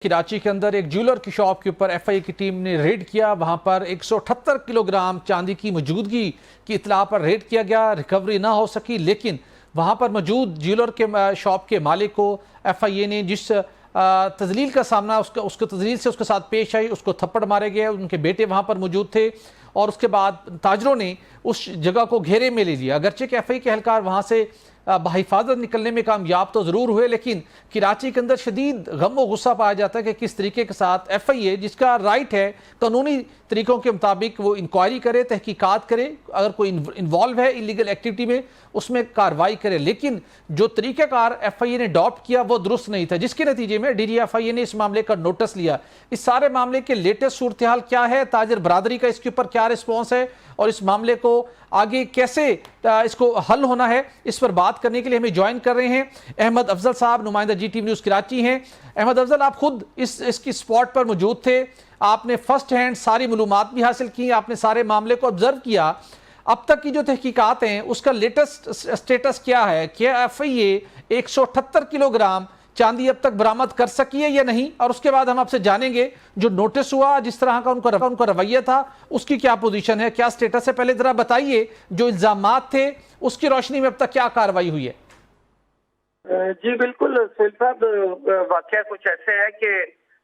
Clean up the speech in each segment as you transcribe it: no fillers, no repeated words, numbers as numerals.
कराची के अंदर एक ज्वेलर की शॉप के ऊपर एफआईए की टीम ने रेड किया। वहां पर 178 किलोग्राम चांदी की मौजूदगी की इत्तला पर रेड किया गया। रिकवरी ना हो सकी, लेकिन वहां पर मौजूद ज्वेलर के शॉप के मालिक को एफआईए ने जिस तजलील का सामना उसके तजलील से उसके साथ पेश आई, उसको थप्पड़ मारे गए। उनके बेटे वहां पर मौजूद थे और उसके बाद ताजरों ने उस जगह को घेरे में ले लिया। अगरचे कि एफआईए के एहलकार वहां से बहिफाजत निकलने में कामयाब तो जरूर हुए, लेकिन कराची के अंदर शदीद गम व गुस्सा पाया जाता है कि किस तरीके के साथ एफआईए, जिसका राइट है कानूनी तरीकों के मुताबिक वो इंक्वायरी करे, तहकीकात करे, अगर कोई इन्वॉल्व है इलीगल एक्टिविटी में उसमें कार्रवाई करे, लेकिन जो तरीक़ाकार एफआईए ने अडॉप्ट किया वो दुरुस्त नहीं था, जिसके नतीजे में डीजी एफआईए ने इस मामले का नोटिस लिया। इस सारे मामले के लेटेस्ट सूरत हाल क्या है, ताजर बरादरी का इसके ऊपर क्या रिस्पॉन्स है और इस मामले को आगे कैसे इसको हल होना है, इस पर बात करने के लिए हमें ज्वाइन कर रहे हैं अहमद अफजल साहब, नुमाइंदा जीटीवी न्यूज़ कराची हैं। अहमद अफजल, आप खुद इसकी स्पॉट पर मौजूद थे, आपने फर्स्ट हैंड सारी मालूमात भी हासिल की, आपने सारे मामले को ऑब्जर्व किया। अब तक की जो तहकीकात हैं उसका लेटेस्ट स्टेटस क्या है? क्या एफआईए 178 किलोग्राम चांदी अब तक बरामद कर सकी है या नहीं? और उसके बाद हम आपसे जानेंगे जो नोटिस हुआ, जिस तरह का उनका रवैया था, उसकी क्या पोजीशन है, क्या स्टेटस है। पहले जरा बताइए जो इल्जामात थे उसकी रोशनी में अब तक क्या कार्रवाई हुई है। जी बिल्कुल सुहेल साहब, वाकया कुछ ऐसे है कि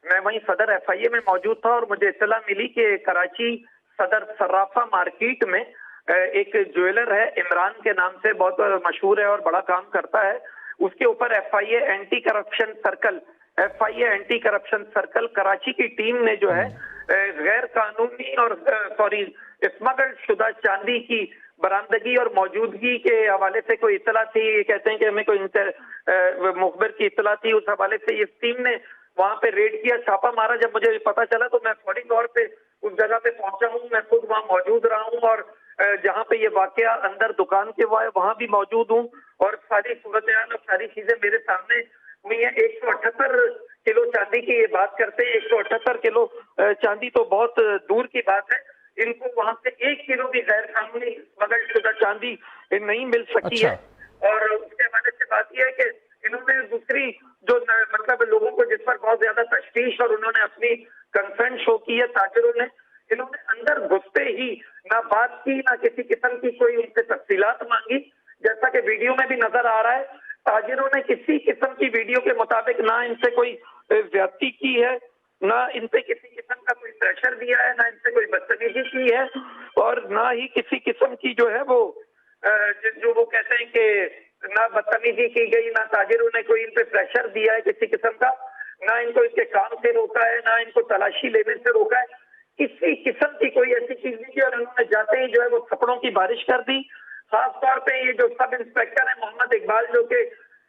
मैं वहीं सदर एफआईए में मौजूद था और मुझे इत्तला मिली कि कराची सदर सर्राफा मार्केट में एक ज्वेलर है इमरान के नाम से, बहुत मशहूर है और बड़ा काम करता है। उसके ऊपर FIA anti corruption circle Karachi की टीम ने जो है गैर कानूनी और स्मगल्ड शुदा चांदी की बरामदगी और मौजूदगी के हवाले से कोई इत्तला थी। ये कहते हैं कि हमें कोई मुखबिर की इत्तला थी, उस हवाले से इस टीम ने वहां पे रेड किया, छापा मारा। जब मुझे पता चला तो मैं फौरी तौर पे उस जगह पे पहुंचा हूँ, मैं खुद वहां मौजूद रहा हूँ और जहाँ पे ये वाकया अंदर दुकान के वहां भी मौजूद हूँ और सारी सूरत और सारी चीजें मेरे सामने हुई है। 178 किलो चांदी की ये बात करते हैं, 178 किलो चांदी तो बहुत दूर की बात है। इनको वहां से 1 किलो भी गैर कानूनी स्मगल्ड शुदा चांदी नहीं मिल सकी है। और उसके हवाले से बात यह है कि इन्होंने दूसरी जो मतलब लोगों को जिस पर बहुत ज्यादा तशवीश और उन्होंने अपनी कंसर्न शो की है ताजरों ने, इन्होंने अंदर घुसते ही ना बात की, ना किसी किस्म की कोई उनसे तफसीलात मांगी। जैसा कि वीडियो में भी नजर आ रहा है, ताजिरों ने किसी किस्म की वीडियो के मुताबिक ना इनसे कोई ज्यादती की है, ना इनसे किसी किस्म का कोई प्रेशर दिया है, ना इनसे कोई बदतमीजी की है और ना ही किसी किस्म की जो है वो जो वो कहते हैं कि ना बदतमीजी की गई, ना ताजिरों ने कोई इन पे प्रेशर दिया है किसी किस्म का, ना इनको इनके काम से रोका है, ना इनको तलाशी लेने से रोका है, किसी किस्म की कोई ऐसी चीज नहीं की। और उन्होंने जाते ही जो है वो थप्पड़ों की बारिश कर दी। खास तौर पे ये जो सब इंस्पेक्टर है मोहम्मद इकबाल, जो के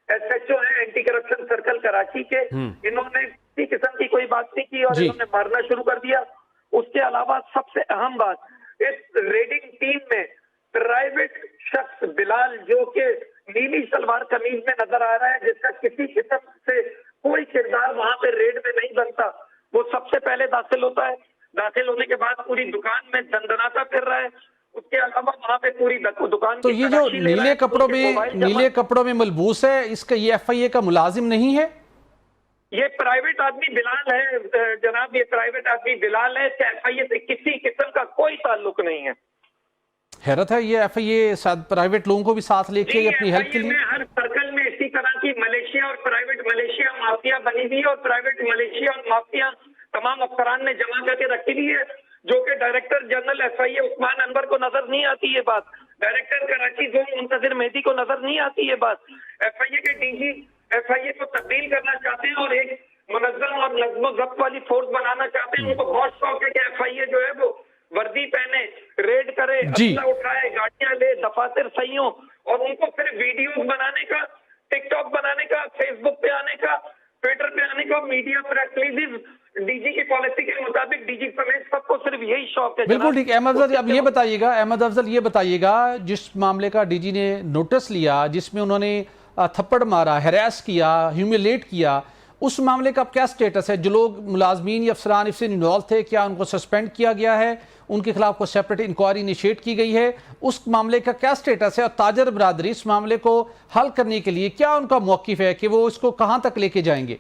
एसएचओ है एंटी करप्शन सर्कल कराची के, इन्होंने किसी किस्म की कोई बात नहीं की और इन्होंने मारना शुरू कर दिया। उसके अलावा सबसे अहम बात, इस रेडिंग टीम में प्राइवेट शख्स बिलाल, जो के नीली सलवार कमीज में नजर आ रहा है, जिसका किसी किस्म से कोई किरदार वहां पे रेड में नहीं बनता, वो सबसे पहले दाखिल होता है। दाखिल होने के बाद पूरी दुकान में दंदनाता फिर रहा है। उसके अलावा वहां पे पूरी दुकान तो ये जो नीले कपड़ों में मलबूस है, इसका ये एफआईए का मुलाजिम नहीं है? ये प्राइवेट आदमी बिलाल है जनाब, ये प्राइवेट आदमी बिलाल है, एफआईए से किसी किस्म का कोई ताल्लुक नहीं है। हैरत है, ये एफआईए शायद प्राइवेट लोगों को भी साथ लेके अपनी हेल्प के लिए हर सर्कल में इसी तरह की मलेशिया और प्राइवेट मलेशिया माफिया बनी हुई है और प्राइवेट मलेशिया और माफिया तमाम अफसरान ने जमा करके रखी हुई है, जो कि director general FIA Usman Anwar को नजर नहीं आती ये बात, डायरेक्टर कराची जोन मुंतजिर मेहदी को नजर नहीं आती ये बात। एफआईए के डीजी एफआईए को तब्दील करना चाहते हैं और एक मुनज़्ज़म और नज़्म ज़ब्त वाली फोर्स बनाना चाहते हैं। उनको बहुत शौक है कि एफआईए जो है वो वर्दी पहने, रेड करे, असला उठाए, गाड़ियां ले, दफातर सही हो और उनको फिर वीडियोस बनाने का, टिकटॉक बनाने का, फेसबुक पे आने का, ट्विटर पे आने का, मीडिया प्रेस रिलीज, डीजी की पॉलिसी के मुताबिक डीजी समेत सबको सिर्फ यही शौक है। बिल्कुल ठीक है अहमद अफजल, अब ये बताइएगा अहमद अफजल, ये बताइएगा जिस मामले का डीजी ने नोटिस लिया, जिसमें उन्होंने थप्पड़ मारा, हैरेस किया, ह्यूमिलेट किया, उस मामले का अब क्या स्टेटस है? जो लोग मुलाजमीन या अफसरान इससे इन्वॉल्व थे, क्या उनको सस्पेंड किया गया है? उनके खिलाफ कोई सेपरेट इंक्वायरी इनिशिएट की गई है? उस मामले का क्या स्टेटस है? और ताजर बरादरी इस मामले को हल करने के लिए क्या उनका मौक़िफ़ है कि वो इसको कहां तक लेके जाएंगे?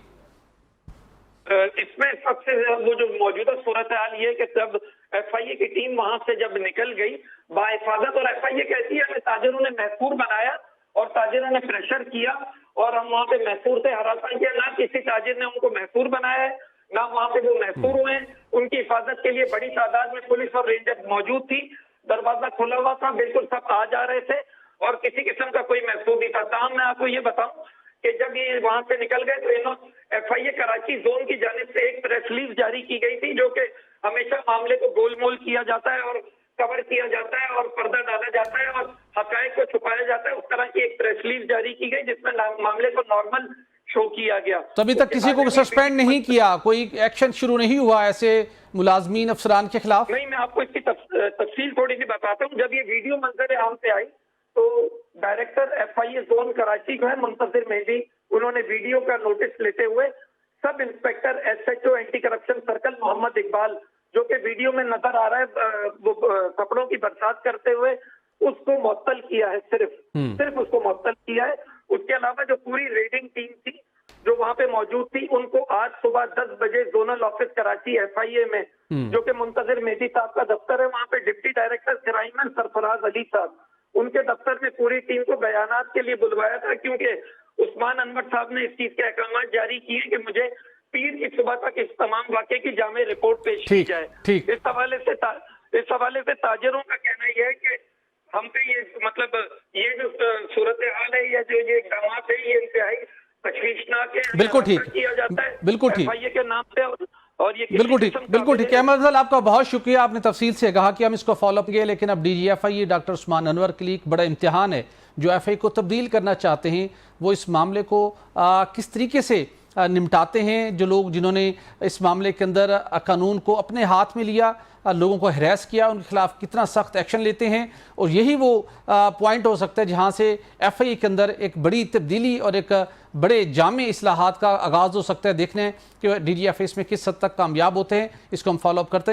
इसमें सबसे वो जो मौजूदा सूरत हाल ये है कि जब एफआईए की टीम वहां से जब निकल गई बाहिफाजत, और एफआईए कहती है हमें ताजिरों ने महफूर बनाया और ताजिरों ने प्रेशर किया और हम वहां पे महफूर से हरासा किया। ना किसी ताजिर ने उनको महफूर बनाया है, ना वहां पे वो महफूर हुए हैं। उनकी हिफाजत के लिए बड़ी तादाद में पुलिस और रेंजर मौजूद थी। दरवाजा खुला हुआ था, बिल्कुल सब आ जा रहे थे और किसी किस्म का कोई महफूर नहीं था। ताहम मैं आपको ये बताऊं कि जब ये वहां से निकल गए तो इन्होंने एफआईए कराची जोन की जानिब से एक प्रेस रिलीज जारी की गई थी, जो कि हमेशा मामले को गोलमोल किया जाता है और कवर किया जाता है और पर्दा डाला जाता है और हकायक को छुपाया जाता है। उस तरह की एक प्रेस रिलीज जारी की गई जिसमें मामले को नॉर्मल शो किया गया। तो अभी तक किसी को सस्पेंड नहीं किया, कोई एक्शन शुरू नहीं हुआ ऐसे मुलाजमीन अफसरान के खिलाफ? नहीं, मैं आपको इसकी तफसील थोड़ी सी बताता हूँ। जब ये वीडियो मंजर आम पे आई तो डायरेक्टर एफआईए जोन कराची को है मुंतजिर मेहदी, उन्होंने वीडियो का नोटिस लेते हुए sub inspector SHO anti corruption circle Mohammad Iqbal, जो कि वीडियो में नजर आ रहा है वो कपड़ों की बरसात करते हुए, उसको मुअत्तल किया है। सिर्फ उसको मुअत्तल किया है। उसके अलावा जो पूरी रेडिंग टीम थी जो वहां पे मौजूद थी, उनको आज सुबह 10 बजे जोनल ऑफिस कराची एफआईए में, जो कि मुंतजिर मेहदी साहब का दफ्तर है, वहां पे deputy director crime and Sarfaraz Ali साहब, उनके दफ्तर में पूरी टीम को बयानात के लिए बुलवाया था, क्योंकि उस्मान अनवर साहब ने इस चीज के अहकाम जारी किए कि मुझे पीर की सुबह तक इस तमाम वाक़े की जामे रिपोर्ट पेश की जाए। इस हवाले से ताजिरों का कहना यह है कि हम पे ये मतलब ये जो सूरत हाल है या जो ये इक़दाम है ये इंतहाई तशवीशनाक है। बिल्कुल ठीक किया जाता है बिल्कुल ठीक एफआईए के नाम पे और ये बिल्कुल ठीक। अहमद अफजल, आपका बहुत शुक्रिया, आपने तफसील से कहा कि हम इसको फॉलोअप किए। लेकिन अब डीजीएफआई डॉक्टर उस्मान अनवर के लिए एक बड़ा इम्तिहान है। जो एफआई को तब्दील करना चाहते हैं वो इस मामले को किस तरीके से निपटाते हैं। जो लोग जिन्होंने इस मामले के अंदर कानून को अपने हाथ में लिया, लोगों को हरास किया, उनके खिलाफ कितना सख्त एक्शन लेते हैं। और यही वो पॉइंट हो सकता है जहाँ से एफआई के अंदर एक बड़ी तब्दीली और एक बड़े जामे इस्लाहात का आगाज़ हो सकता है। देखने हैं कि डीजीएफआई इसमें किस हद तक कामयाब होते हैं, इसको हम फॉलोअप करते हैं।